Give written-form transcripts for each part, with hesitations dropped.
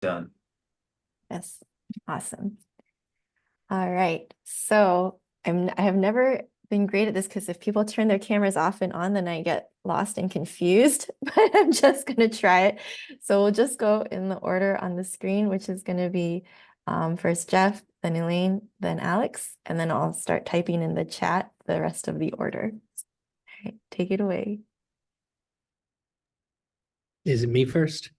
Done. Yes. Awesome. All right. So I have never been great at this because if people turn their cameras off and on, then I get lost and confused, but I'm just gonna try it. So we'll just go in the order on the screen, which is gonna be first Jeff, then Elaine, then Alex, and then I'll start typing in the chat the rest of the order. All right, take it away. Is it me first?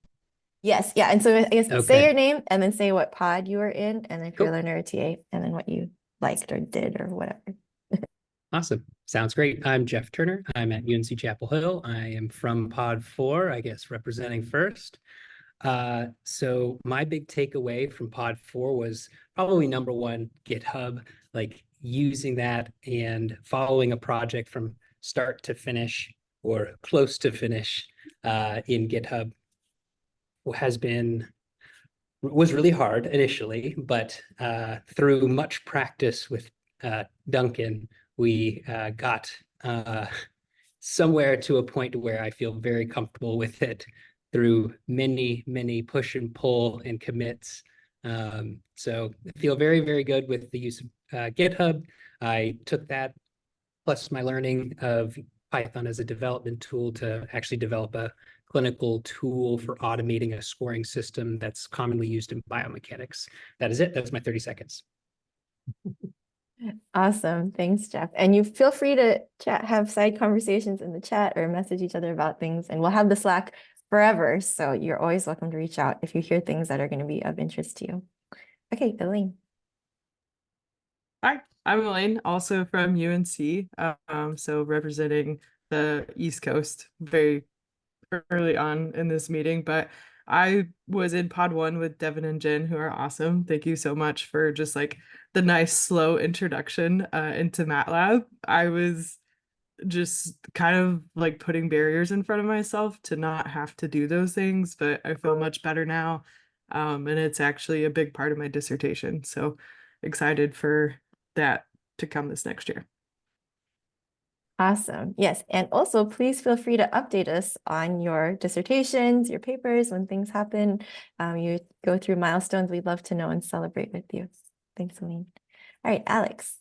Yes, yeah. And so I guess say Okay, your name and then say what pod you were in, and if you're a cool. learner or TA, and then what you liked or did or whatever. Awesome. Sounds great. I'm Jeff Turner. I'm at UNC Chapel Hill. I am from Pod 4, I guess, representing first. So my big takeaway from Pod 4 was probably number one, GitHub, like using that and following a project from start to finish or close to finish in GitHub was really hard initially, but through much practice with Duncan, we got somewhere to a point where I feel very comfortable with it through many push and pull and commits. So I feel very, very good with the use of GitHub. I took that plus my learning of Python as a development tool to actually develop a clinical tool for automating a scoring system that's commonly used in biomechanics. That is it. That's my 30 seconds. Awesome. Thanks, Jeff. And you feel free to chat, have side conversations in the chat or message each other about things. And we'll have the Slack forever. So you're always welcome to reach out if you hear things that are going to be of interest to you. Okay, Elaine. Hi, I'm Elaine, also from UNC, so representing the East Coast very early on in this meeting, but I was in pod 1 with Devin and Jen, who are awesome. Thank you so much for just like the nice slow introduction into MATLAB. I was just kind of like putting barriers in front of myself to not have to do those things, but I feel much better now. And it's actually a big part of my dissertation. So excited for that to come this next year. Awesome. Yes. And also, please feel free to update us on your dissertations, your papers, when things happen. You go through milestones. We'd love to know and celebrate with you. Thanks, Elaine. All right, Alex.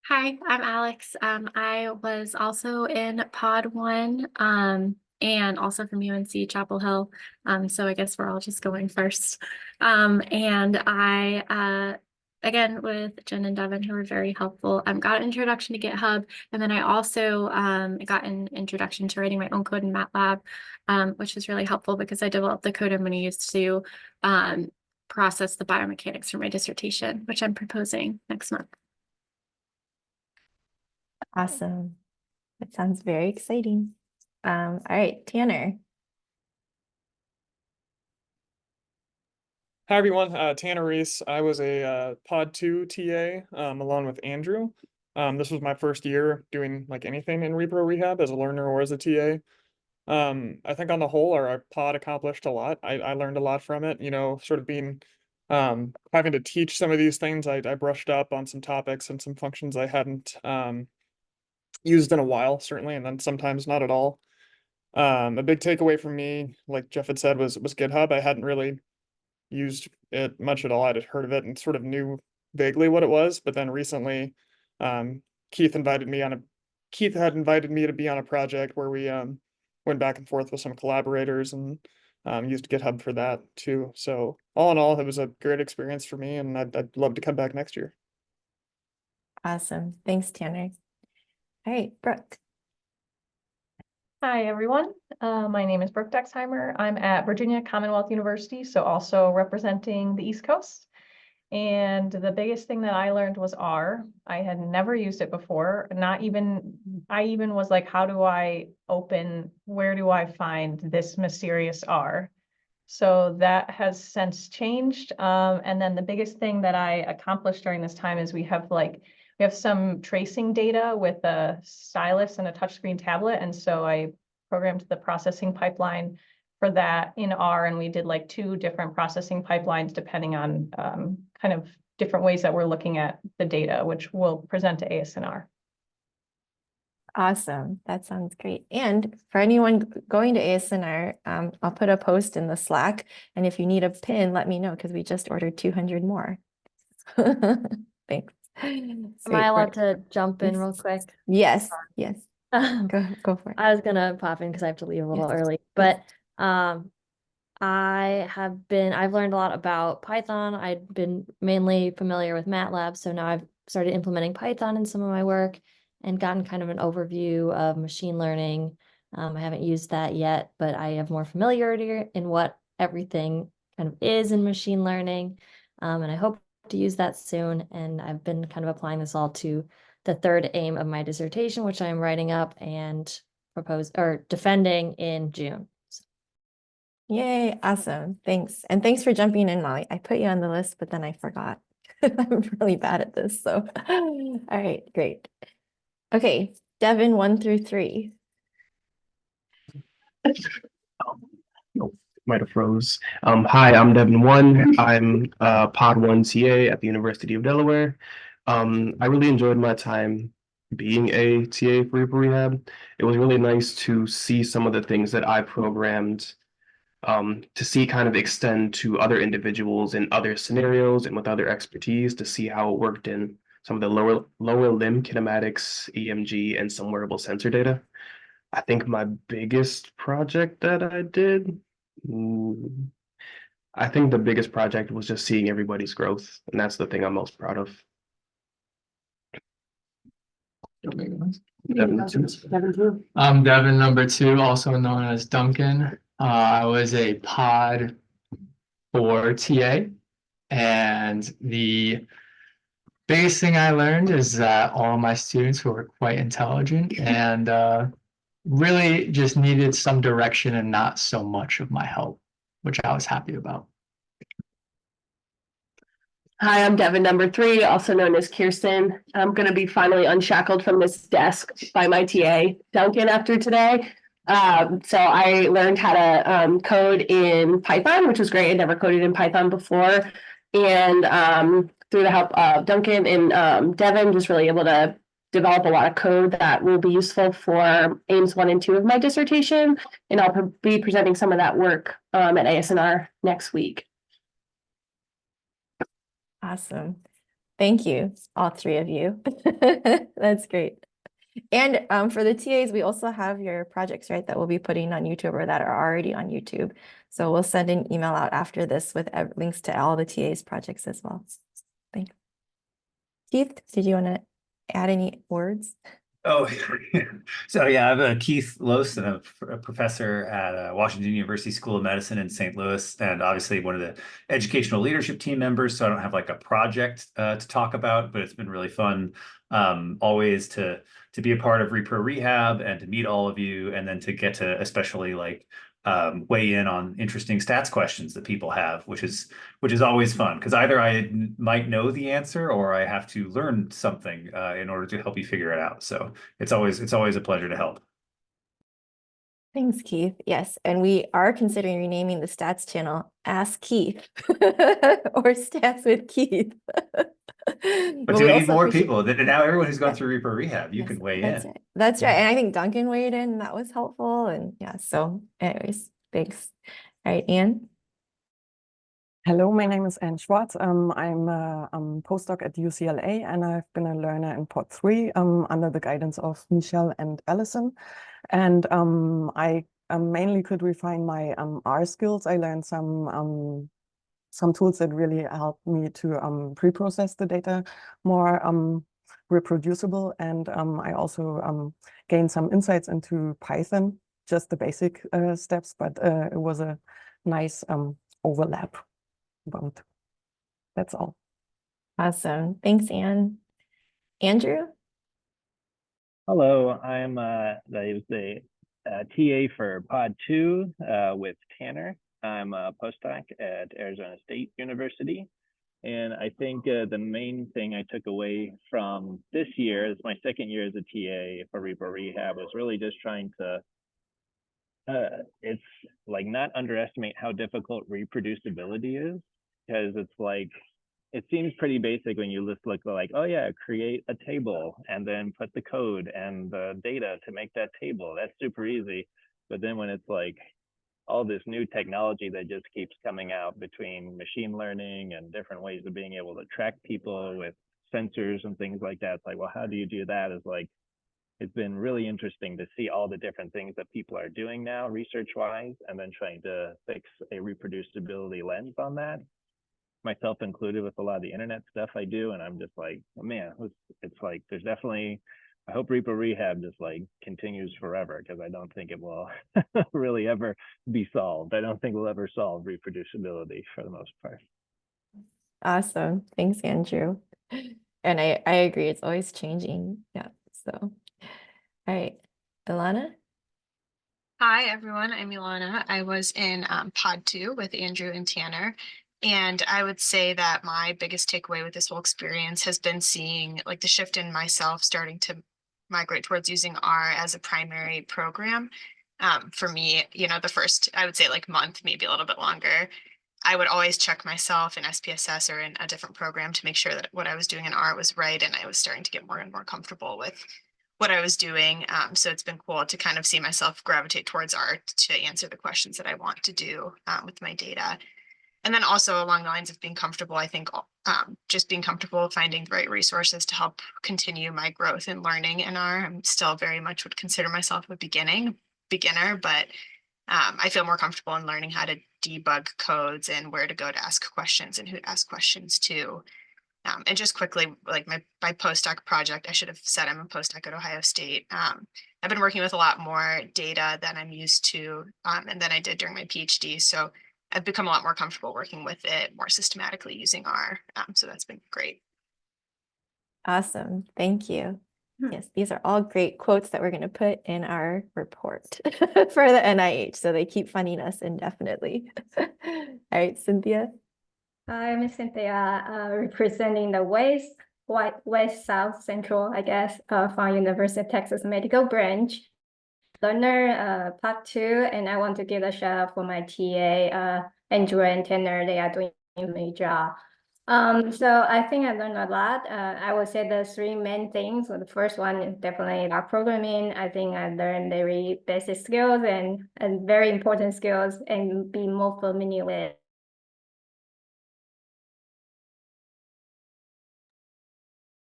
Hi, I'm Alex. I was also in Pod 1 and also from UNC Chapel Hill. So I guess we're all just going first. And I, again, with Jen and Devin, who were very helpful, got an introduction to GitHub. And then I also got an introduction to writing my own code in MATLAB, which was really helpful because I developed the code I'm going to use to process the biomechanics for my dissertation, which I'm proposing next month. Awesome. That sounds very exciting. All right, Tanner. Hi everyone, Tanner Reese. I was a Pod 2 TA along with Andrew. This was my first year doing like anything in ReproRehab as a learner or as a TA. I think on the whole our pod accomplished a lot. I learned a lot from it, sort of being having to teach some of these things. I brushed up on some topics and some functions I hadn't used in a while, certainly, and then sometimes not at all. A big takeaway from me, like Jeff had said, was GitHub. I hadn't really used it much at all. I'd heard of it and sort of knew vaguely what it was, but then recently, Keith had invited me to be on a project where we went back and forth with some collaborators and used GitHub for that too. So all in all, it was a great experience for me, and I'd love to come back next year. Awesome. Thanks, Tanner. All right, Brooke. Hi, everyone. My name is Brooke Dexheimer. I'm at Virginia Commonwealth University, so also representing the East Coast. And the biggest thing that I learned was R. I had never used it before. I even was like, how do I where do I find this mysterious R? So that has since changed. And then the biggest thing that I accomplished during this time is we have some tracing data with a stylus and a touchscreen tablet. And so I programmed the processing pipeline for that in R, and we did like 2 different processing pipelines depending on kind of different ways that we're looking at the data, which we'll present to ASNR. Awesome. That sounds great. And for anyone going to ASNR, I'll put a post in the Slack. And if you need a pin, let me know because we just ordered 200 more. Thanks. Am I allowed to jump in real quick? Yes, yes. I Go for it. was gonna pop in because I have to leave a little Yes. early, but I've learned a lot about Python. I've been mainly familiar with MATLAB, so now I've started implementing Python in some of my work and gotten kind of an overview of machine learning. I haven't used that yet, but I have more familiarity in what everything kind of is in machine learning. And I hope to use that soon. And I've been kind of applying this all to the third aim of my dissertation, which I'm writing up and defending in June. Yay, awesome. Thanks. And thanks for jumping in, Molly. I put you on the list, but then I forgot. I'm really bad at this. So, all right, great. Okay, Devin, 1 through 3. Oh, might have froze. Hi, I'm Devin One. I'm Pod One TA at the University of Delaware. I really enjoyed my time being a TA for ReproRehab. It was really nice to see some of the things that I programmed, to see kind of extend to other individuals in other scenarios and with other expertise to see how it worked in some of the lower limb kinematics, EMG, and some wearable sensor data. I think my biggest project that I did, I think the biggest project was just seeing everybody's growth, and that's the thing I'm most proud of. Devin two. I'm Devin number 2, also known as Duncan. I was a pod 4 TA, and the biggest thing I learned is that all my students were quite intelligent and really just needed some direction and not so much of my help, which I was happy about. Hi, I'm Devin number 3, also known as Kirsten. I'm going to be finally unshackled from this desk by my TA, Duncan, after today. So I learned how to code in Python, which was great. I never coded in Python before. And through the help of Duncan and Devin, just really able to develop a lot of code that will be useful for aims 1 and 2 of my dissertation. And I'll be presenting some of that work at ASNR next week. Awesome. Thank you, all 3 of you. That's great. And for the TAs, we also have your projects, right, that we'll be putting on YouTube or that are already on YouTube. So we'll send an email out after this with links to all the TAs projects as well. Thanks. Keith, did you want to add any words? Oh, so yeah, I'm Keith Lose, and I'm a professor at Washington University School of Medicine in St. Louis, and obviously one of the educational leadership team members. So I don't have like a project to talk about, but it's been really fun always to be a part of ReproRehab and to meet all of you, and then to get to especially like weigh in on interesting stats questions that people have, which is always fun because either I might know the answer or I have to learn something in order to help you figure it out. So it's always a pleasure to help. Thanks, Keith. Yes, and we are considering renaming the stats channel Ask Keith or Stats with Keith. But do we need more people? Now everyone who's gone through ReproRehab, you can weigh in. Right. That's right. And I think Duncan weighed in, and that was helpful. And yeah, so anyways, thanks. All right, Anne. Hello, my name is Anne Schwartz. I'm a postdoc at UCLA, and I've been a learner in Pod 3 under the guidance of Michelle and Allison. And I mainly could refine my R skills. I learned some tools that really helped me to pre-process the data more reproducible. And I also gained some insights into Python, just the basic steps, but it was a nice overlap. But that's all. Awesome. Thanks, Anne. Andrew? Hello, I'm the TA for Pod 2 with Tanner. I'm a postdoc at Arizona State University. And I think the main thing I took away from this year, it's my second year as a TA for ReproRehab, was really just trying to it's like not underestimate how difficult reproducibility is, because it's like it seems pretty basic when you just look like, oh yeah, create a table and then put the code and the data to make that table. That's super easy. But then when it's like all this new technology that just keeps coming out between machine learning and different ways of being able to track people with sensors and things like that, it's like, well, how do you do that? Is like, it's been really interesting to see all the different things that people are doing now research wise, and then trying to fix a reproducibility lens on that, myself included, with a lot of the internet stuff I do. And I'm just like, oh, man, it's like, there's definitely, I hope ReproRehab just like continues forever, because I don't think it will really ever be solved. I don't think we'll ever solve reproducibility for the most part. Awesome. Thanks, Andrew. And I agree, it's always changing. Yeah. So, all right, Ilana. Hi, everyone. I'm Ilana. I was in Pod 2 with Andrew and Tanner. And I would say that my biggest takeaway with this whole experience has been seeing like the shift in myself starting to migrate towards using R as a primary program. For me, you know, the first, I would say like month, maybe a little bit longer, I would always check myself in SPSS or in a different program to make sure that what I was doing in R was right. And I was starting to get more and more comfortable with what I was doing. So it's been cool to kind of see myself gravitate towards art to answer the questions that I want to do with my data. And then also along the lines of being comfortable, I think just being comfortable finding the right resources to help continue my growth and learning in R. I'm still very much would consider myself a beginner, but I feel more comfortable in learning how to debug codes and where to go to ask questions and who to ask questions to. And just quickly, like my postdoc project, I should have said I'm a postdoc at Ohio State. I've been working with a lot more data than I'm used to and than I did during my PhD. So I've become a lot more comfortable working with it more systematically using R. So that's been great. Awesome. Thank you. Yes, these are all great quotes that we're going to put in our report for the NIH, so they keep funding us indefinitely. All right, Cynthia. I'm Cynthia, representing the West South Central, I guess, from University of Texas Medical Branch. Learner part 2, and I want to give a shout out for my TA, Andrew and Tanner. They are doing a great job. So I think I learned a lot. I would say the 3 main things. So the first one is definitely about programming. I think I learned very basic skills and very important skills, and be more familiar with.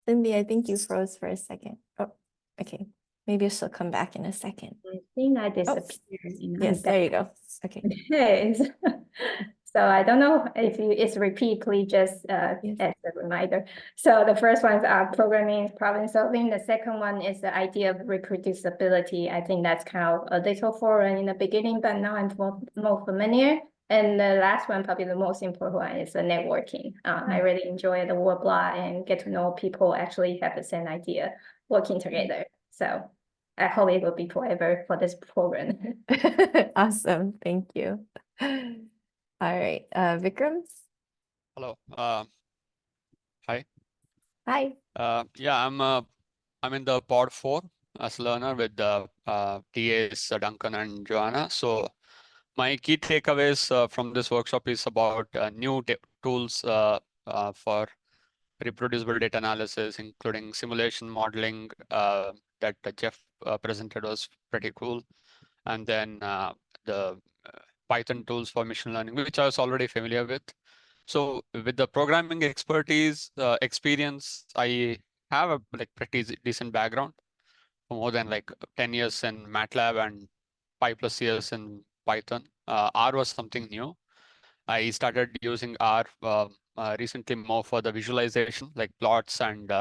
Cindy, I think you froze for a second. Oh, okay. Maybe she'll come back in a second. I think I disappeared. Yes, there you go. Okay. Okay. So I don't know if it's repeat, please just as a reminder. So the first ones are programming, problem solving. The second one is the idea of reproducibility. I think that's kind of a little foreign in the beginning, but now I'm more familiar. And the last one, probably the most important one, is the networking. I really enjoy the word blog and get to know people actually have the same idea working together. So I hope it will be forever for this program. Awesome. Thank you. All right, Vikram. Hello. Hi. Hi. Yeah, I'm in the pod 4 as learner with the TAs Duncan and Joanna. So my key takeaways from this workshop is about new tools for reproducible data analysis, including simulation modeling that Jeff presented was pretty cool. And then the Python tools for machine learning, which I was already familiar with. So with the programming expertise, experience, I have a pretty decent background for more than 10 years in MATLAB and 5+ years in Python. R was something new. I started using R recently more for the visualization, like plots and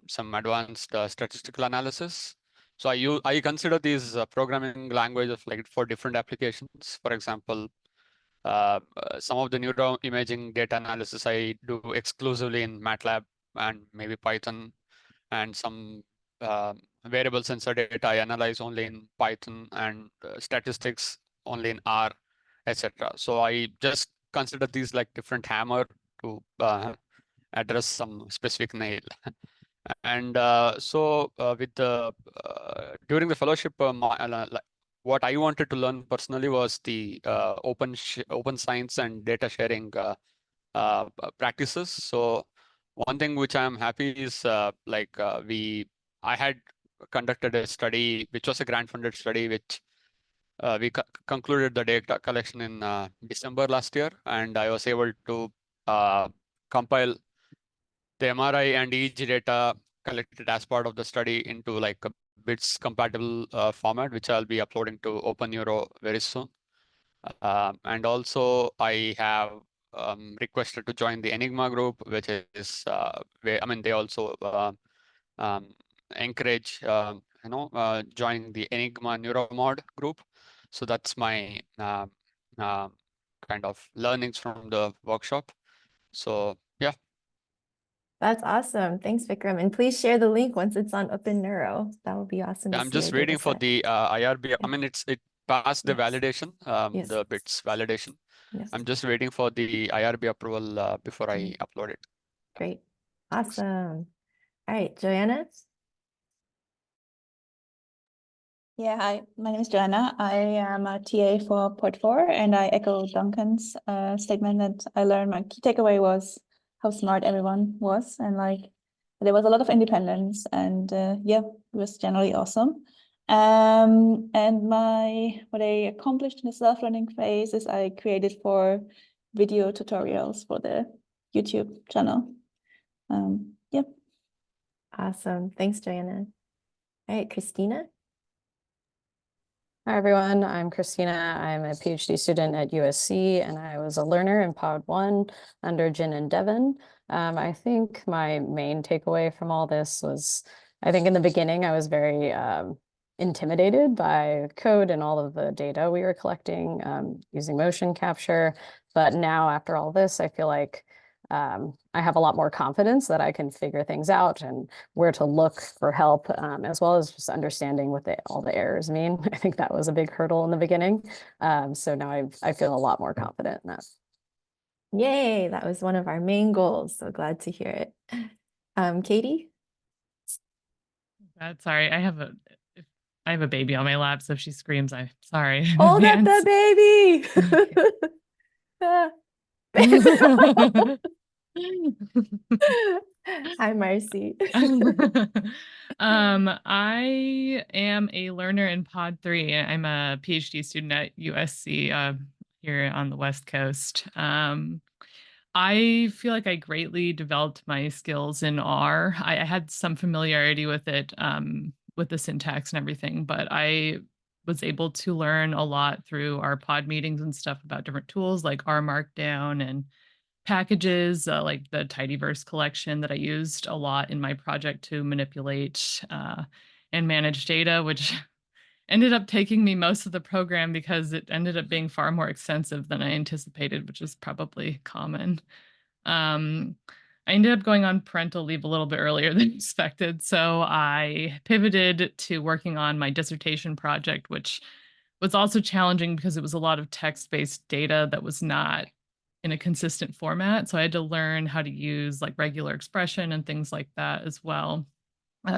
some advanced statistical analysis. So I consider these programming languages for different applications. For example, some of the neuroimaging data analysis I do exclusively in MATLAB and maybe Python, and some variable sensor data I analyze only in Python, and statistics only in R, etc. So I just consider these like different hammer to address some specific nail. And with the during the fellowship, what I wanted to learn personally was the open science and data sharing practices. So one thing which I'm happy is I had conducted a study, which was a grant funded study, which we concluded the data collection in December last year, and I was able to compile the MRI and EEG data collected as part of the study into like a bits compatible format, which I'll be uploading to Open Neuro very soon. And also I have requested to join the Enigma group, which is where, I mean, they also encourage joining the Enigma Neuromod group. So that's my kind of learnings from the workshop. So yeah. That's awesome. Thanks, Vikram. And please share the link once it's on Open Neuro. That would be awesome to I'm see just your waiting data for set. the IRB. I Yeah. mean, it passed the Yes. validation, Yes. the bits validation. Yes. I'm just waiting for the IRB approval before I upload it. Great. Awesome. All right, Joanna. Yeah, hi, my name is Joanna. I am a TA for Port 4, and I echo Duncan's statement that I learned my key takeaway was how smart everyone was, and like there was a lot of independence, and yeah, it was generally awesome. And what I accomplished in the self-learning phase is I created 4 video tutorials for the YouTube channel. Yeah. Awesome. Thanks, Joanna. All right, Christina. Hi, everyone. I'm Christina. I'm a PhD student at USC, and I was a learner in Pod 1 under Jin and Devin. I think my main takeaway from all this was, I think in the beginning, I was very intimidated by code and all of the data we were collecting using motion capture. But now, after all this, I feel like I have a lot more confidence that I can figure things out and where to look for help, as well as just understanding what all the errors mean. I think that was a big hurdle in the beginning. So now I feel a lot more confident in that. Yay, that was one of our main goals. So glad to hear it. Katie? Sorry, I have a baby on my lap, so if she screams, I'm sorry. in Hold up advance. the baby. Hi, Marcy. I am a learner in Pod 3. I'm a PhD student at USC here on the West Coast. I feel like I greatly developed my skills in R. I had some familiarity with it, with the syntax and everything, but I was able to learn a lot through our pod meetings and stuff about different tools like R Markdown and packages, like the Tidyverse collection that I used a lot in my project to manipulate and manage data, which ended up taking me most of the program because it ended up being far more extensive than I anticipated, which is probably common. I ended up going on parental leave a little bit earlier than expected, so I pivoted to working on my dissertation project, which was also challenging because it was a lot of text-based data that was not in a consistent format. So I had to learn how to use like regular expression and things like that as well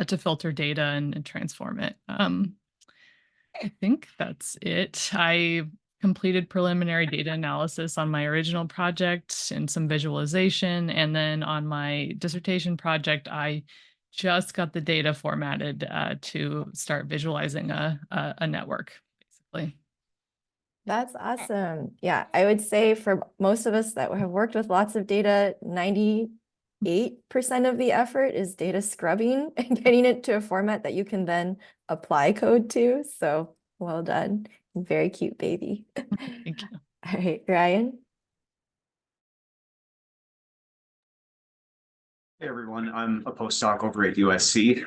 to filter data and transform it. I think that's it. I completed preliminary data analysis on my original project and some visualization. And then on my dissertation project, I just got the data formatted to start visualizing a network, basically. That's awesome. Yeah, I would say for most of us that have worked with lots of data, 98% of the effort is data scrubbing and getting it to a format that you can then apply code to. So well done. Very cute baby. Thank you. All right, Ryan. Hey everyone, I'm a postdoc over at USC.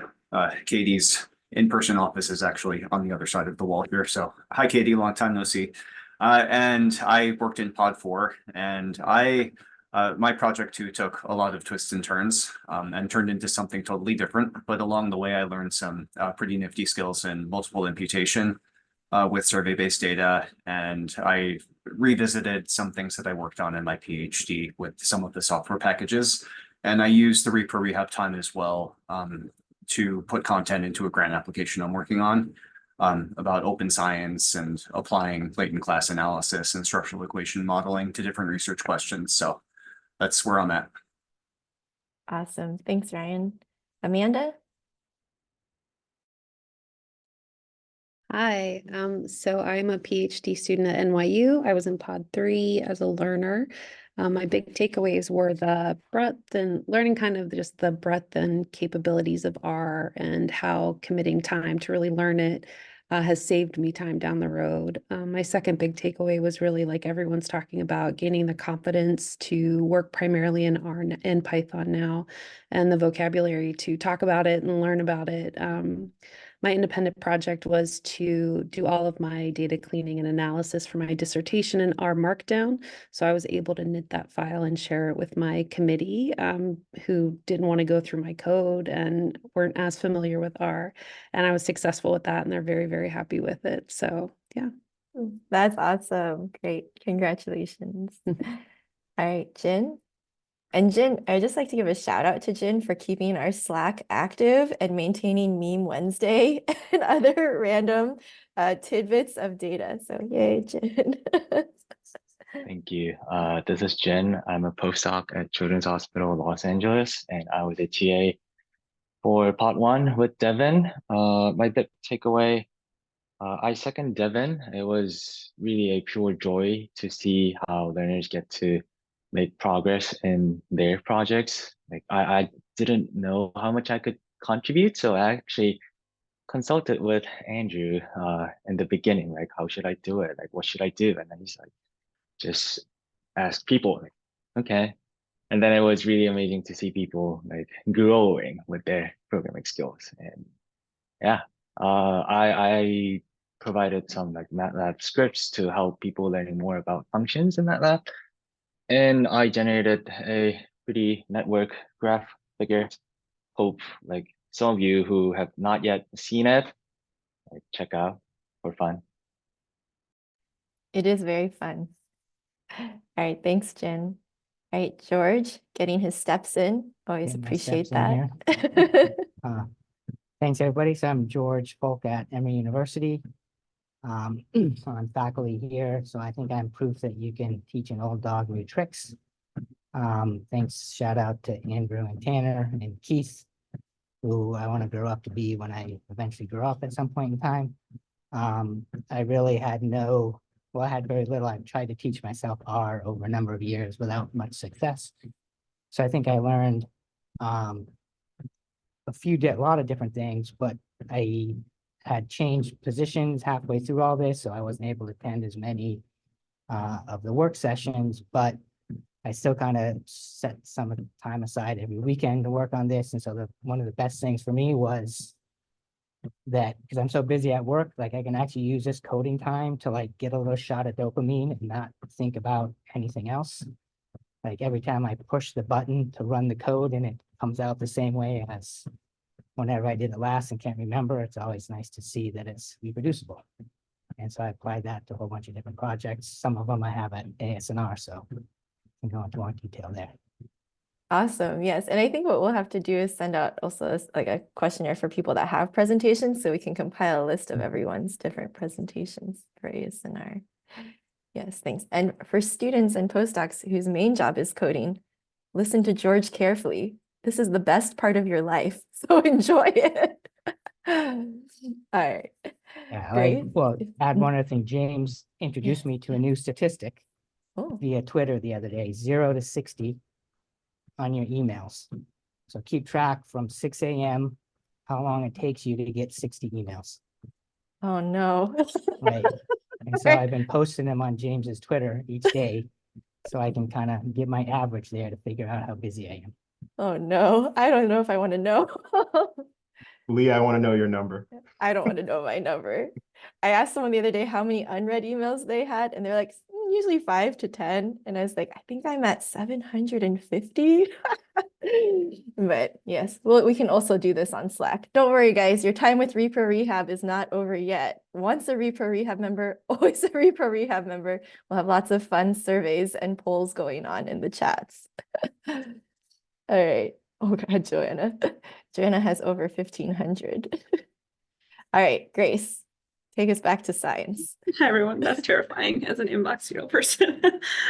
Katie's in-person office is actually on the other side of the wall here. So hi Katie, long time no see. And I worked in Pod 4 and my project too took a lot of twists and turns and turned into something totally different. But along the way, I learned some pretty nifty skills in multiple imputation with survey-based data. And I revisited some things that I worked on in my PhD with some of the software packages. And I used the ReproRehab time as well to put content into a grant application I'm working on about open science and applying latent class analysis and structural equation modeling to different research questions. So that's where I'm at. Awesome. Thanks, Ryan. Amanda? Hi, so I'm a PhD student at NYU. I was in Pod 3 as a learner. My big takeaways were the breadth and learning kind of just the breadth and capabilities of R and how committing time to really learn it has saved me time down the road. My second big takeaway was really like everyone's talking about gaining the confidence to work primarily in R and Python now and the vocabulary to talk about it and learn about it. My independent project was to do all of my data cleaning and analysis for my dissertation in R Markdown. So I was able to knit that file and share it with my committee who didn't want to go through my code and weren't as familiar with R. And I was successful with that and they're very, very happy with it. So yeah. That's awesome. Great. Congratulations. All right, Jin. And Jin, I'd just like to give a shout out to Jin for keeping our Slack active and maintaining Meme Wednesday and other random tidbits of data. So yay, Jin. Thank you. This is Jen. I'm a postdoc at Children's Hospital Los Angeles, and I was a TA for Part 1 with Devin. My big takeaway, I second Devin. It was really a pure joy to see how learners get to make progress in their projects. Like I didn't know how much I could contribute, so I actually consulted with Andrew in the beginning, like how should I do it? Like what should I do? And then he's like, just ask people, like, okay. And then it was really amazing to see people like growing with their programming skills. And yeah, I provided some like MATLAB scripts to help people learning more about functions in MATLAB. And I generated a pretty network graph figure. Hope like some of you who have not yet seen it, like check out for fun. It is very fun. All right, thanks, Jen. All right, George, getting his steps in. Always Getting my appreciate steps in that. Thanks, everybody. So I'm George Folk at Emory University. I'm faculty here, so I think I'm proof that you can teach an old dog new tricks. Thanks, shout out to Andrew and Tanner and Keith, who I want to grow up to be when I eventually grow up at some point in time. I really had I had very little. I've tried to teach myself R over a number of years without much success. So I think I learned a lot of different things, but I had changed positions halfway through all this, so I wasn't able to attend as many of the work sessions, but I still kind of set some of the time aside every weekend to work on this. And so one of the best things for me was that because I'm so busy at work, like I can actually use this coding time to like get a little shot of dopamine and not think about anything else. Like every time I push the button to run the code and it comes out the same way as whenever I did it last and can't remember, it's always nice to see that it's reproducible. And so I applied that to a whole bunch of different projects. Some of them I have at ASNR, so I can go into more detail there. Awesome. Yes. And I think what we'll have to do is send out also like a questionnaire for people that have presentations so we can compile a list of everyone's different presentations for ASNR. Yes, thanks. And for students and postdocs whose main job is coding, listen to George carefully. This is the best part of your life, so enjoy it. All right. Yeah, well, add one other thing. James introduced me to a new statistic via Twitter the other day, 0 to 60 on your emails. So keep track from 6 a.m. how long it takes you to get 60 emails. Oh no. Right. And so I've been posting them on James's Twitter each day so I can kind of get my average there to figure out how busy I am. Oh no, I don't know if I want to know. Lee, I want to know your number. I don't want to know my number. I asked someone the other day how many unread emails they had, and they're like, usually 5 to 10. And I was like, I think I'm at 750. But yes, well, we can also do this on Slack. Don't worry, guys. Your time with ReproRehab is not over yet. Once a ReproRehab member, always a ReproRehab member. We'll have lots of fun surveys and polls going on in the chats. All right. Oh God, Joanna. Joanna has over 1,500. All right, Grace. take us back to science. Hi, everyone. That's terrifying as an inbox zero person.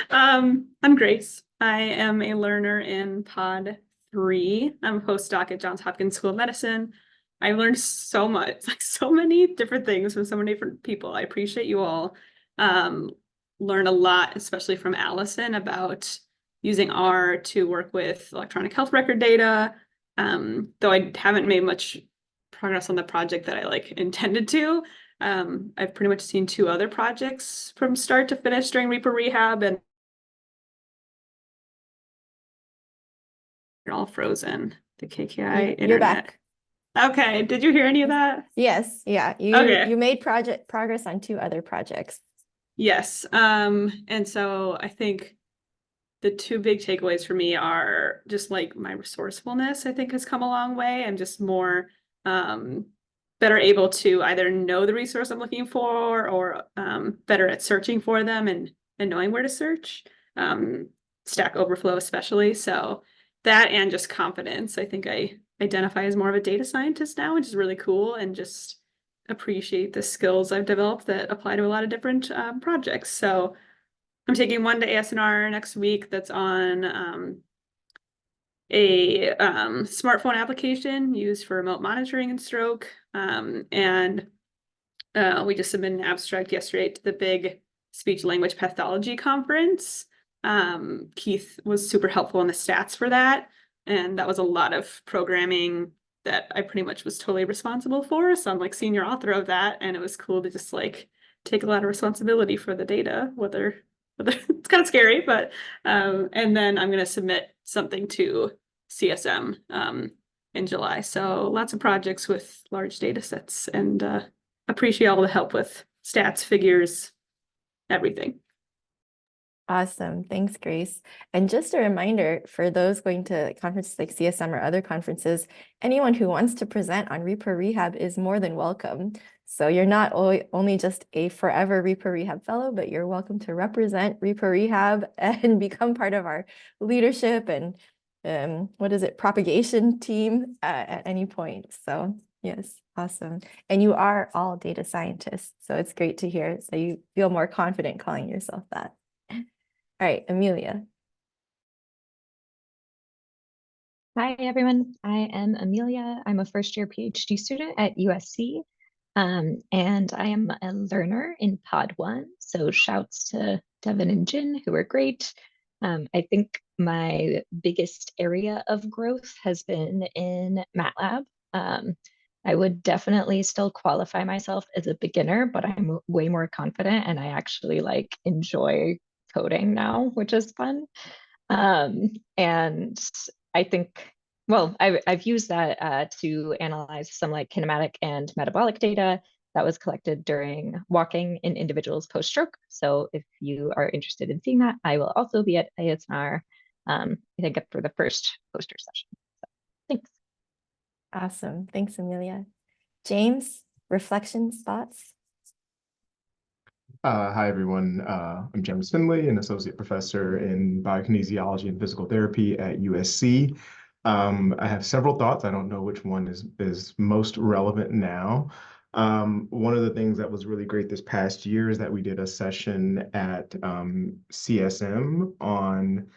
I'm Grace. I am a learner in Pod 3. I'm a postdoc at Johns Hopkins School of Medicine. I've learned so much, like so many different things from so many different people. I appreciate you all. Learn a lot, especially from Allison, about using R to work with electronic health record data. Though I haven't made much progress on the project that I like intended to. I've pretty much seen 2 other projects from start to finish during ReproRehab, and you're all frozen. The KKI You're internet. back. Okay, did you hear any of that? Yes, yeah. Okay. You made progress on 2 other projects. Yes. And so I think the 2 big takeaways for me are just like my resourcefulness, I think, has come a long way. I'm just more better able to either know the resource I'm looking for or better at searching for them and knowing where to search. Stack Overflow especially. So that and just confidence. I think I identify as more of a data scientist now, which is really cool, and just appreciate the skills I've developed that apply to a lot of different projects. So I'm taking one to ASNR next week that's on a smartphone application used for remote monitoring and stroke. And we just submitted an abstract yesterday to the big speech language pathology conference. Keith was super helpful in the stats for that. And that was a lot of programming that I pretty much was totally responsible for. So I'm like senior author of that. And it was cool to just like take a lot of responsibility for the data, whether it's kind of scary, but and then I'm going to submit something to CSM in July. So lots of projects with large data sets, and appreciate all the help with stats, figures, everything. Awesome. Thanks, Grace. And just a reminder for those going to conferences like CSM or other conferences, anyone who wants to present on ReproRehab is more than welcome. So you're not only just a forever ReproRehab fellow, but you're welcome to represent ReproRehab and become part of our leadership and propagation team at any point. So yes, awesome. And you are all data scientists, so it's great to hear. So you feel more confident calling yourself that. All right, Amelia. Hi, everyone. I am Amelia. I'm a first-year PhD student at USC, and I am a learner in Pod 1. So shouts to Devin and Jin, who are great. I think my biggest area of growth has been in MATLAB. I would definitely still qualify myself as a beginner, but I'm way more confident and I actually like enjoy coding now, which is fun. And I think, well, I've used that to analyze some like kinematic and metabolic data that was collected during walking in individuals post-stroke. So if you are interested in seeing that, I will also be at ASMR, I think for the first poster session. So, thanks. Awesome. Thanks, Amelia. James, reflections, thoughts? Hi, everyone. I'm James Finley, an associate professor in biokinesiology and physical therapy at USC. I have several thoughts. I don't know which one is most relevant now. One of the things that was really great this past year is that we did a session at CSM on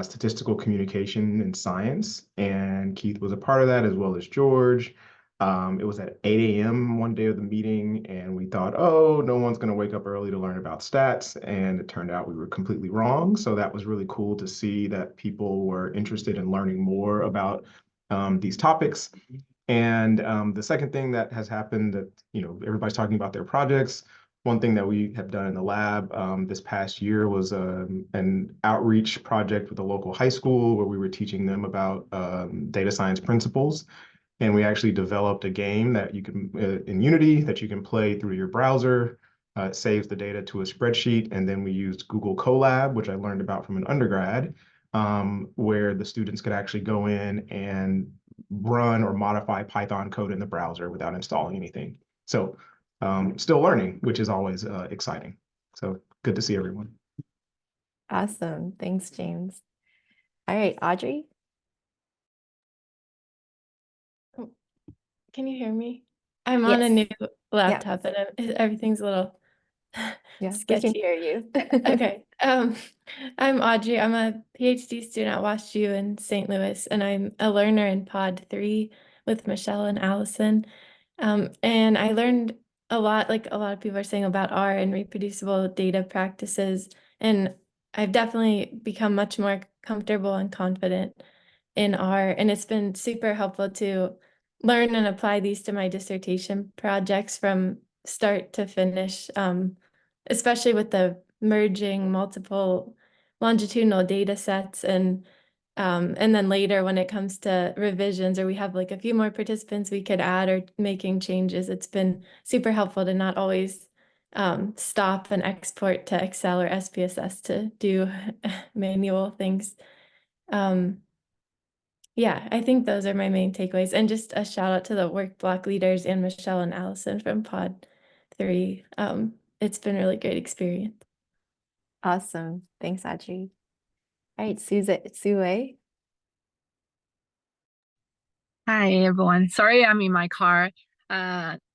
statistical communication in science, and Keith was a part of that as well as George. It was at 8 a.m. one day of the meeting, and we thought, oh, no one's going to wake up early to learn about stats. And it turned out we were completely wrong. So that was really cool to see that people were interested in learning more about these topics. And the second thing that has happened that, everybody's talking about their projects. One thing that we have done in the lab this past year was an outreach project with a local high school where we were teaching them about data science principles. And we actually developed a game that you can, in Unity, that you can play through your browser. It saves the data to a spreadsheet. And then we used Google Colab, which I learned about from an undergrad, where the students could actually go in and run or modify Python code in the browser without installing anything. So still learning, which is always exciting. So good to see everyone. Awesome. Thanks, James. All right, Audrey. Can you hear me? I'm on a Yes. laptop and everything's a little Yeah, we can sketchy. hear you. Okay. I'm Audrey. I'm a PhD student at WashU in St. Louis, and I'm a learner in Pod 3 with Michelle and Allison. And I learned a lot, like a lot of people are saying, about R and reproducible data practices. And I've definitely become much more comfortable and confident in R. And it's been super helpful to learn and apply these to my dissertation projects from start to finish, especially with the merging multiple longitudinal data sets and then later when it comes to revisions or we have like a few more participants we could add or making changes, it's been super helpful to not always stop and export to Excel or SPSS to do manual things. Yeah, I think those are my main takeaways. And just a shout out to the work block leaders and Michelle and Allison from Pod 3. It's been a really great experience. Awesome. Thanks, Audrey. All right, Sue. Hi everyone. Sorry, I'm in my car.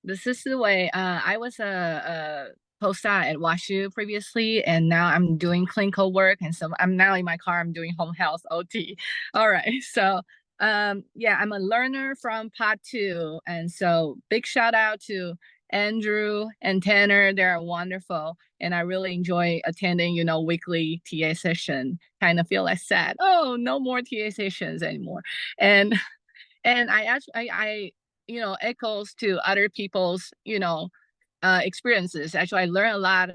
This is the way. I was a postdoc at WashU previously, and now I'm doing clinical work. And so I'm now in my car. I'm doing home health OT. All right. So, yeah, I'm a learner from Pod 2, and so big shout out to Andrew and Tanner. They're wonderful, and I really enjoy attending, weekly TA session. Kind of feel like sad. Oh, no more TA sessions anymore, and. And I actually, echoes to other people's, experiences. Actually, I learned a lot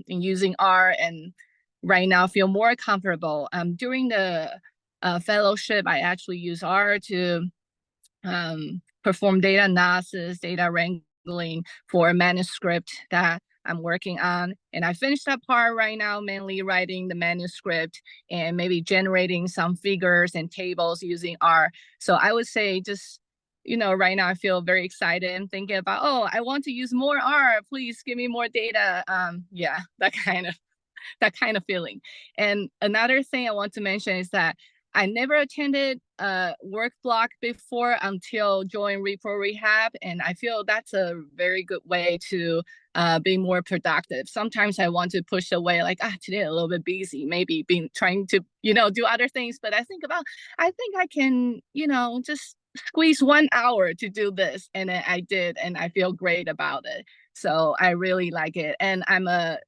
in using R, and right now feel more comfortable. During the fellowship, I actually use R to perform data analysis, data wrangling for a manuscript that I'm working on. And I finished that part right now, mainly writing the manuscript and maybe generating some figures and tables using R. So I would say just, right now I feel very excited and thinking about, oh, I want to use more R. Please give me more data. Yeah, that kind of feeling. And another thing I want to mention is that I never attended a work block before until joining ReproRehab, and I feel that's a very good way to be more productive. Sometimes I want to push away, like, today a little bit busy, maybe trying to, do other things, but I think I can, just squeeze 1 hour to do this, and then I did, and I feel great about it. So I really like it, and I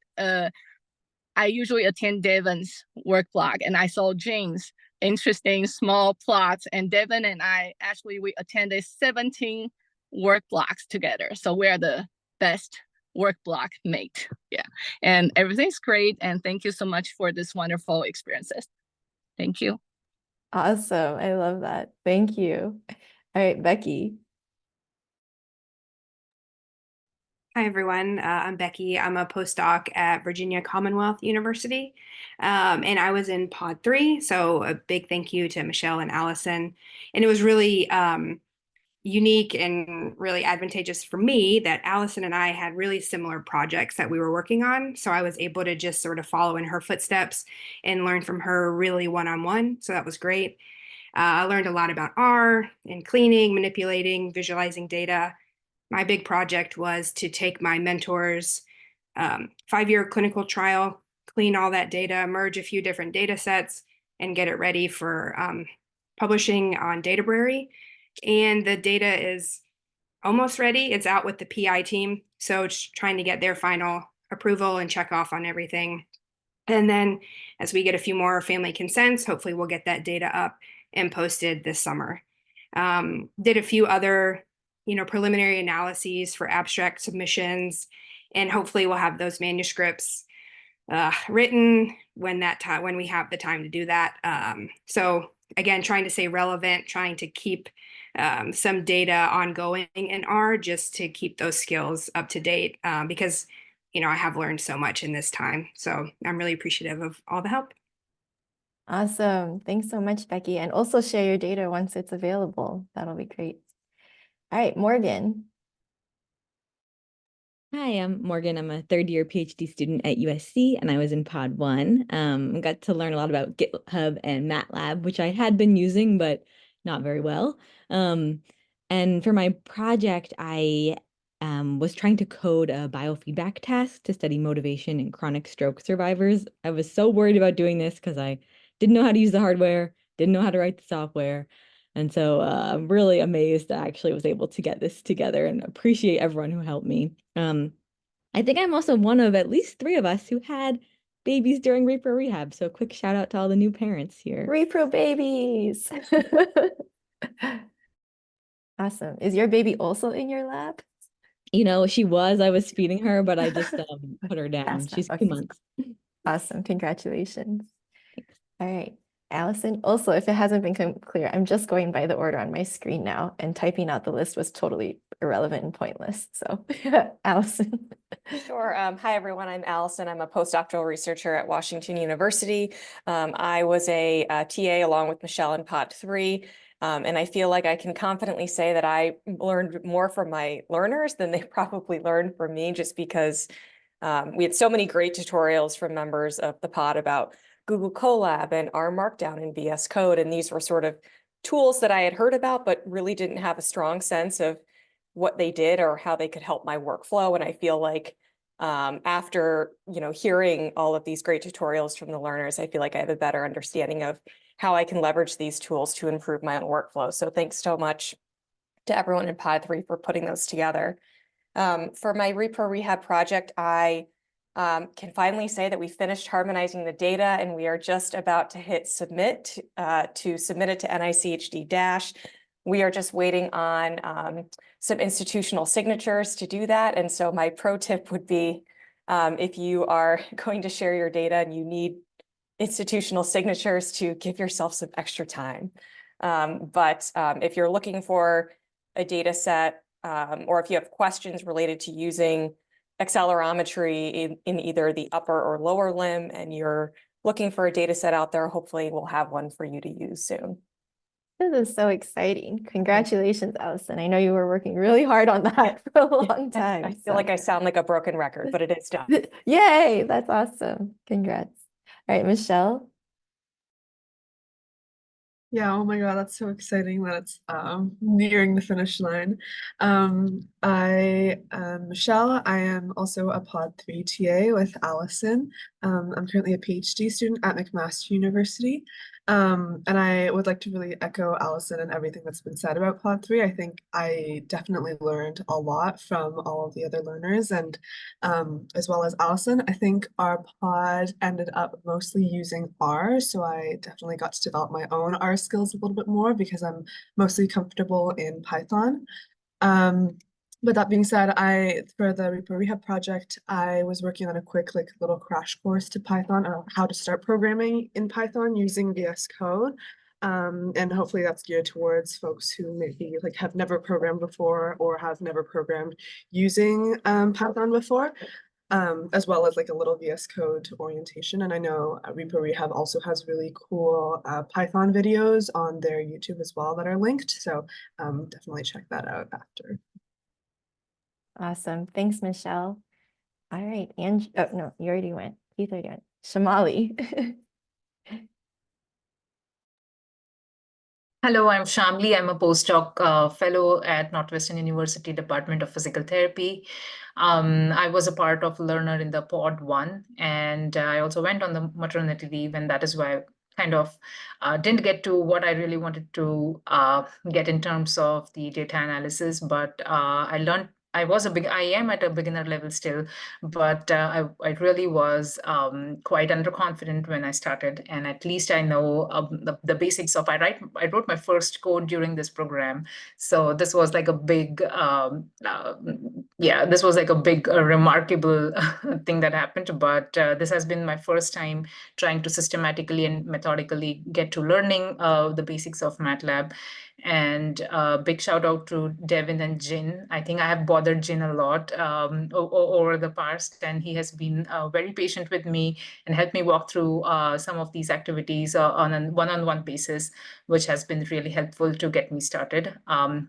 usually attend Devon's work block, and I saw James' interesting small plots, and Devon and I we attended 17 work blocks together. So we're the best work block mate. Yeah. And everything's great. And thank you so much for this wonderful experiences. Thank you. Awesome. I love that. Thank you. All right, Becky. Hi, everyone. I'm Becky. I'm a postdoc at Virginia Commonwealth University, and I was in Pod 3. So a big thank you to Michelle and Allison. And it was really unique and really advantageous for me that Allison and I had really similar projects that we were working on. So I was able to just sort of follow in her footsteps and learn from her really one-on-one. So that was great. I learned a lot about R and cleaning, manipulating, visualizing data. My big project was to take my mentor's 5-year clinical trial, clean all that data, merge a few different data sets, and get it ready for publishing on Databrary. And the data is almost ready. It's out with the PI team. So just trying to get their final approval and check off on everything. And then as we get a few more family consents, hopefully we'll get that data up and posted this summer. Did a few other preliminary analyses for abstract submissions, and hopefully we'll have those manuscripts written when we have the time to do that. So again, trying to stay relevant, trying to keep some data ongoing in R just to keep those skills up to date because I have learned so much in this time. So I'm really appreciative of all the help. Awesome. Thanks so much, Becky. And also share your data once it's available. That'll be great. All right, Morgan. Hi, I'm Morgan. I'm a third-year PhD student at USC, and I was in Pod 1. Got to learn a lot about GitHub and MATLAB, which I had been using, but not very well. And for my project, I was trying to code a biofeedback task to study motivation in chronic stroke survivors. I was so worried about doing this because I didn't know how to use the hardware, didn't know how to write the software. And so I'm really amazed that I actually was able to get this together and appreciate everyone who helped me. I think I'm also one of at least 3 of us who had babies during ReproRehab. So a quick shout out to all the new parents here. Repro babies. Awesome. Is your baby also in your lab? You know, she was, I was feeding her, but I just put her down. Awesome. She's 2 Okay. months. Awesome. Congratulations. All right. Allison, also, if it hasn't been clear, I'm just going by the order on my screen now, and typing out the list was totally irrelevant and pointless. So, Allison. Sure. Hi, everyone. I'm Allison. I'm a postdoctoral researcher at Washington University. I was a TA along with Michelle in Pod 3. And I feel like I can confidently say that I learned more from my learners than they probably learned from me, just because we had so many great tutorials from members of the pod about Google Colab and R Markdown and VS Code. And these were sort of tools that I had heard about, but really didn't have a strong sense of what they did or how they could help my workflow. And I feel like after, hearing all of these great tutorials from the learners, I feel like I have a better understanding of how I can leverage these tools to improve my own workflow. So thanks so much to everyone in Pod 3 for putting those together. For my ReproRehab project, I can finally say that we finished harmonizing the data, and we are just about to hit submit to submit it to NICHD-. We are just waiting on some institutional signatures to do that. And so my pro tip would be, if you are going to share your data and you need institutional signatures, to give yourself some extra time. But if you're looking for a data set, or if you have questions related to using accelerometry in either the upper or lower limb, and you're looking for a data set out there, hopefully we'll have one for you to use soon. This is so exciting. Congratulations, Allison. I know you were working really hard on that for a long time. I feel like I sound like a broken record, but it is done. Yay, that's awesome. Congrats. All right, Michelle. Yeah, oh my God, that's so exciting that it's nearing the finish line. I am Michelle. I am also a Pod 3 TA with Allison. I'm currently a PhD student at McMaster University. And I would like to really echo Allison and everything that's been said about Pod 3. I think I definitely learned a lot from all of the other learners, and as well as Allison. I think our pod ended up mostly using R, so I definitely got to develop my own R skills a little bit more because I'm mostly comfortable in Python. But that being said, for the ReproRehab project, I was working on a quick little crash course to Python on how to start programming in Python using VS Code. And hopefully that's geared towards folks who maybe have never programmed before or have never programmed using Python before, as well as a little VS Code orientation. And I know ReproRehab also has really cool Python videos on their YouTube as well that are linked. So definitely check that out after. Awesome. Thanks, Michelle. All right. And oh, no, you already went. Keith already went. Shamali. Hello, I'm Shamli. I'm a postdoc fellow at Northwestern University Department of Physical Therapy. I was a part of Learner in the Pod 1, and I also went on the maternity leave, and that is why I kind of didn't get to what I really wanted to get in terms of the data analysis, but I learned I am at a beginner level still, but I really was quite underconfident when I started, and at least I know the basics of. I wrote my first code during this program, so this was like a big, this was like a big, remarkable thing that happened. But this has been my first time trying to systematically and methodically get to learning the basics of MATLAB. And big shout out to Devin and Jin. I think I have bothered Jin a lot over the past, and he has been very patient with me and helped me walk through some of these activities on a one-on-one basis, which has been really helpful to get me started. I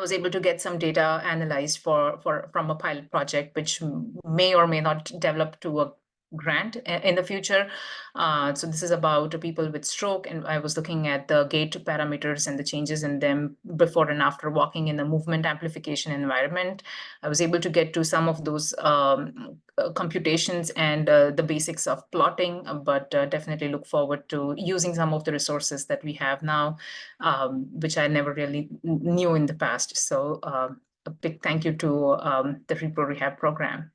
was able to get some data analyzed from a pilot project, which may or may not develop to a grant in the future. So this is about people with stroke, and I was looking at the gait parameters and the changes in them before and after walking in the movement amplification environment. I was able to get to some of those computations and the basics of plotting, but definitely look forward to using some of the resources that we have now, which I never really knew in the past. So a big thank you to the ReproRehab program.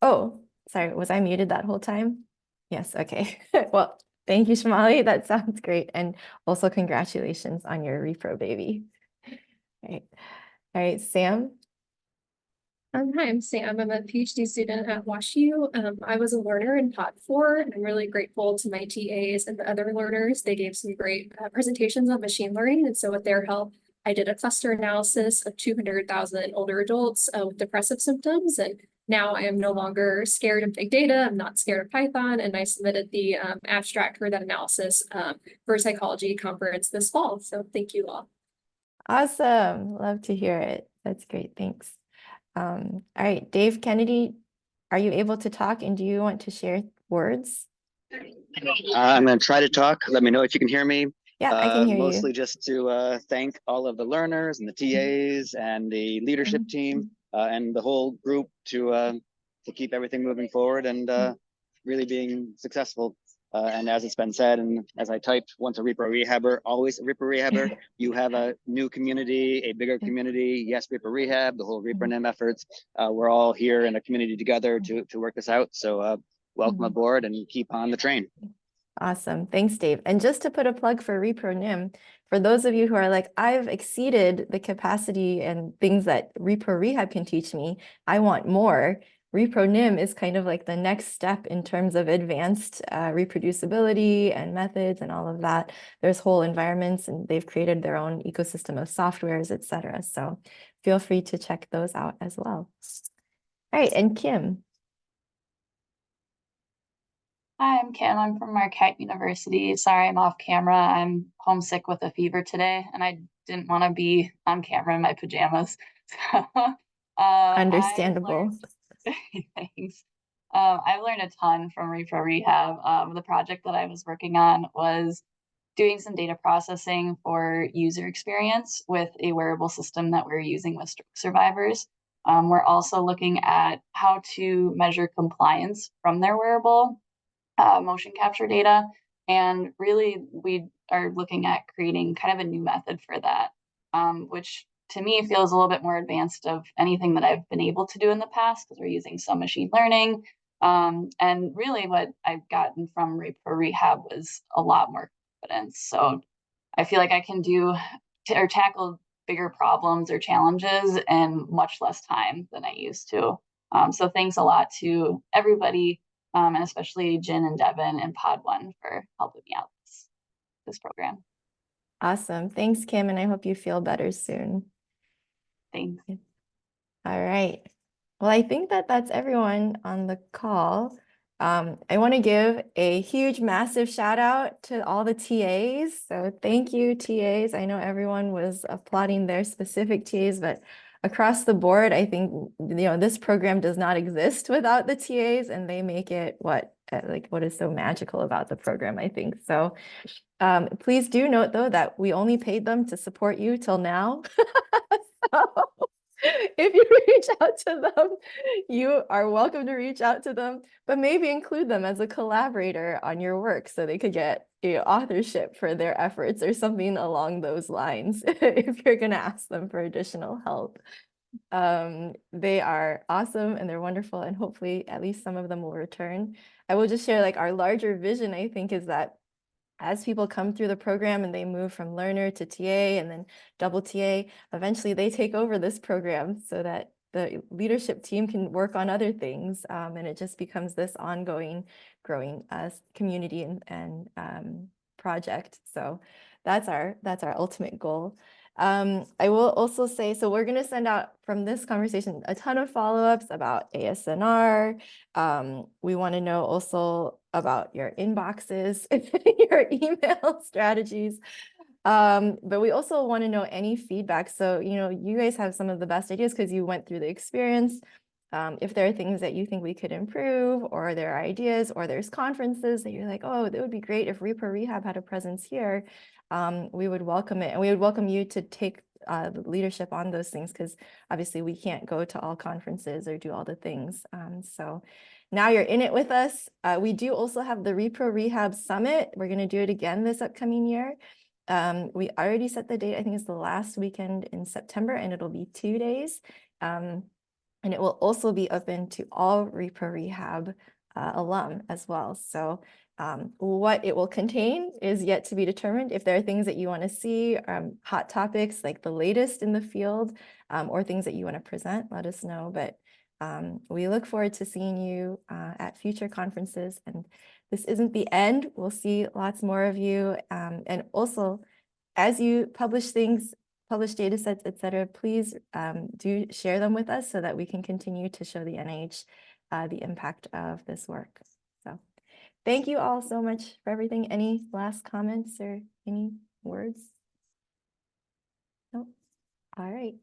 Oh, sorry, was I muted that whole time? Yes, okay. Well, thank you, Shamali. That sounds great. And also congratulations on your repro baby. All right, Sam. Hi, I'm Sam. I'm a PhD student at WashU. I was a learner in Pod 4, and I'm really grateful to my TAs and the other learners. They gave some great presentations on machine learning, and so with their help, I did a cluster analysis of 200,000 older adults with depressive symptoms, and now I am no longer scared of big data. I'm not scared of Python, and I submitted the abstract for that analysis for a psychology conference this fall. So thank you all. Awesome. Love to hear it. That's great. Thanks. All right, Dave Kennedy, are you able to talk and do you want to share words? I'm going to try to talk. Let me know if you can hear me. Yeah, I can hear mostly you. just to thank all of the learners and the TAs and the leadership team and the whole group to keep everything moving forward and really being successful. And as it's been said, and as I typed, once a ReproRehabber, always a ReproRehabber. You have a new community, a bigger community. Yes, ReproRehab, the whole ReproNim efforts. We're all here in a community together to work this out. So welcome aboard and keep on the train. Awesome. Thanks, Dave. And just to put a plug for ReproNim, for those of you who are like, I've exceeded the capacity and things that ReproRehab can teach me, I want more. ReproNim is kind of like the next step in terms of advanced reproducibility and methods and all of that. There's whole environments and they've created their own ecosystem of softwares, etc. So feel free to check those out as well. All right, and Kim. Hi, I'm Kim. I'm from Marquette University. Sorry, I'm off camera. I'm homesick with a fever today, and I didn't want to be on camera in my pajamas. So, Understandable. thanks. I've learned a ton from ReproRehab. The project that I was working on was doing some data processing for user experience with a wearable system that we're using with stroke survivors. We're also looking at how to measure compliance from their wearable motion capture data. And really, we are looking at creating kind of a new method for that, which to me feels a little bit more advanced of anything that I've been able to do in the past because we're using some machine learning. And really what I've gotten from ReproRehab was a lot more confidence. So I feel like I can do or tackle bigger problems or challenges in much less time than I used to. So thanks a lot to everybody, and especially Jen and Devin and Pod 1 for helping me out this program. Awesome. Thanks, Kim, and I hope you feel better soon. Thanks. All right. Well, I think that's everyone on the call. I want to give a huge, massive shout out to all the TAs. So thank you, TAs. I know everyone was applauding their specific TAs, but across the board, I think, this program does not exist without the TAs, and they make it what is so magical about the program, I think. So please do note, though, that we only paid them to support you till now. So if you reach out to them, you are welcome to reach out to them, but maybe include them as a collaborator on your work so they could get authorship for their efforts or something along those lines if you're going to ask them for additional help. They are awesome and they're wonderful, and hopefully at least some of them will return. I will just share our larger vision, I think, is that as people come through the program and they move from learner to TA and then double TA, eventually they take over this program so that the leadership team can work on other things, and it just becomes this ongoing, growing community and project. So that's our ultimate goal. I will also say, so we're going to send out from this conversation a ton of follow-ups about ASNR. We want to know also about your inboxes, your email strategies. But we also want to know any feedback. So, you guys have some of the best ideas because you went through the experience. If there are things that you think we could improve, or there are ideas, or there's conferences that you're like, oh, that would be great if ReproRehab had a presence here, we would welcome it. And we would welcome you to take the leadership on those things, because obviously we can't go to all conferences or do all the things. So now you're in it with us. We do also have the ReproRehab Summit. We're going to do it again this upcoming year. We already set the date. I think it's the last weekend in September, and it'll be 2 days. And it will also be open to all ReproRehab alum as well. So what it will contain is yet to be determined. If there are things that you want to see, hot topics like the latest in the field, or things that you want to present, let us know. But we look forward to seeing you at future conferences. And this isn't the end. We'll see lots more of you. And also, as you publish things, publish data sets, et cetera, please do share them with us so that we can continue to show the NIH the impact of this work. So thank you all so much for everything. Any last comments or any words? No? All right.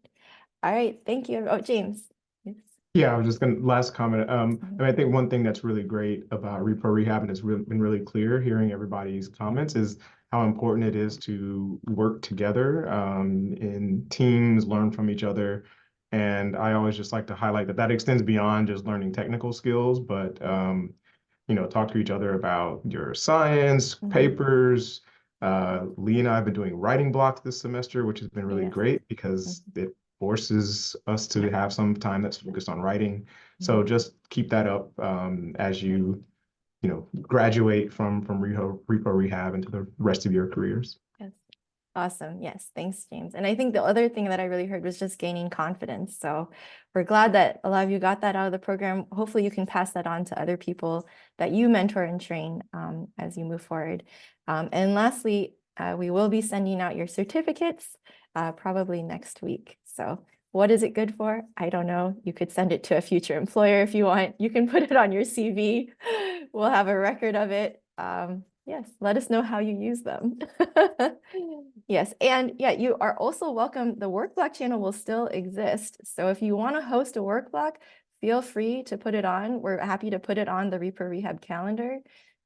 All right. Thank you. Oh, James. Yes. Yeah, I was just gonna last comment. And I think one thing that's really great about ReproRehab, and it's been really clear hearing everybody's comments, is how important it is to work together in teams, learn from each other. And I always just like to highlight that extends beyond just learning technical skills, but talk to each other about your science, papers. Lee and I have been doing writing blocks this semester, which has been really great because it forces us to have some time that's focused on writing. So just keep that up as you graduate from ReproRehab into the rest of your careers. Yes. Awesome. Yes. Thanks, James. And I think the other thing that I really heard was just gaining confidence. So we're glad that a lot of you got that out of the program. Hopefully you can pass that on to other people that you mentor and train as you move forward. And lastly, we will be sending out your certificates probably next week. So what is it good for? I don't know. You could send it to a future employer if you want. You can put it on your CV. We'll have a record of it. Yes, let us know how you use them. Yes, and yeah, you are also welcome. The work block channel will still exist. So if you want to host a work block, feel free to put it on. We're happy to put it on the ReproRehab calendar.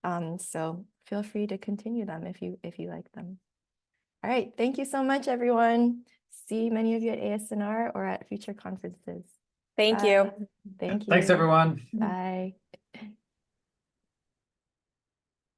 So feel free to continue them if you like them. All right, thank you so much, everyone. See many of you at ASNR or at future conferences. Thank you. Thank you. Thanks, everyone. Bye.